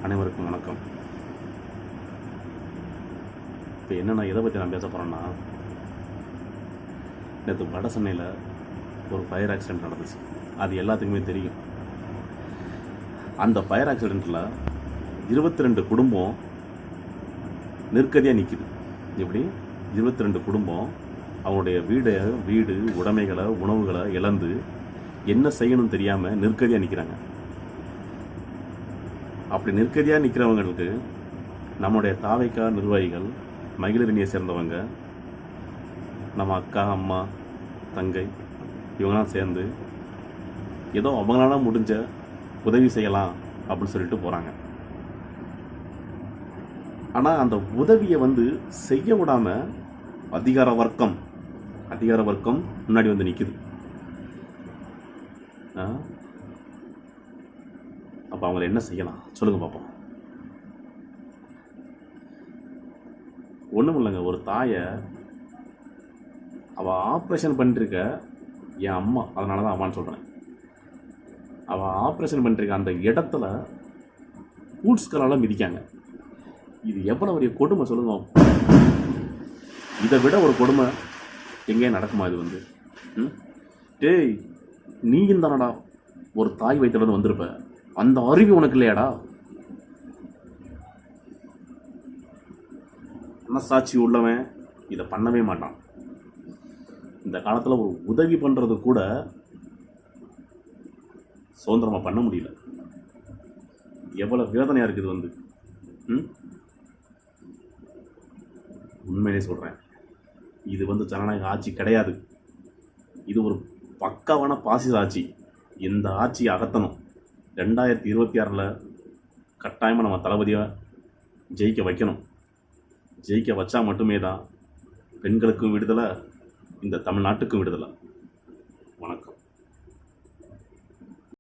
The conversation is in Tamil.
அனைவருக்கும் வணக்கம். இப்போ என்னென்னா எதை பற்றி நான் பேச போகிறேன்னா, நேற்று வட சென்னையில் ஒரு ஃபயர் ஆக்சிடெண்ட் நடந்துச்சு. அது எல்லாத்துக்குமே தெரியும். அந்த ஃபயர் ஆக்சிடெண்ட்டில் 22 குடும்பம் நெருக்கடியாக நிற்கிது. எப்படி 22 குடும்பம் அவங்களுடைய வீடு உடைமைகளை உணவுகளை இழந்து என்ன செய்யணும்னு தெரியாமல் நெருக்கடியாக நிற்கிறாங்க. அப்படி நெருக்கடியாக நிற்கிறவங்களுக்கு நம்முடைய தாவைக்கா நிர்வாகிகள், மகளிரணியை சேர்ந்தவங்க, நம்ம அக்கா, அம்மா, தங்கை இவங்களாம் சேர்ந்து ஏதோ அவங்களால முடிஞ்ச உதவி செய்யலாம் அப்படின்னு சொல்லிட்டு போகிறாங்க. ஆனால் அந்த உதவியை செய்ய விடாமல் அதிகார வர்க்கம் முன்னாடி நிற்குது. அப்போ அவங்கள என்ன செய்யலாம் சொல்லுங்கள் பார்ப்போம். ஒன்றும் இல்லைங்க, ஒரு தாயை அவள் ஆப்ரேஷன் பண்ணிருக்க என் அம்மா, அதனால தான் அம்மான்னு சொல்கிறேன். அவள் ஆப்ரேஷன் பண்ணிருக்க அந்த இடத்துல பூட்ஸ்களால் மிதிக்காங்க. இது எவ்வளோ பெரிய கொடுமை சொல்லுங்க. இதை விட ஒரு கொடுமை எங்கேயும் நடக்குமா? இது டேய், நீயும் தானடா ஒரு தாய் வயிற்றுல வந்திருப்ப, அந்த அறிவு உனக்கு இல்லையாடா? மனசாட்சி உள்ளவன் இதை பண்ணவே மாட்டான். இந்த காலத்தில் ஒரு உதவி பண்ணுறது கூட சுதந்திரமாக பண்ண முடியல. எவ்வளோ வேதனையாக இருக்குது. உண்மையிலே சொல்கிறேன், இது ஜனநாயக ஆட்சி கிடையாது. இது ஒரு பக்காவான பாசிச ஆட்சி. இந்த ஆட்சியை அகற்றணும். 2026 கட்டாயமாக நம்ம தளபதியை ஜெயிக்க வைக்கணும். ஜெயிக்க வச்சா மட்டுமே தான் பெண்களுக்கும் விடுதலை, இந்த தமிழ்நாட்டுக்கும் விடுதலை. வணக்கம்.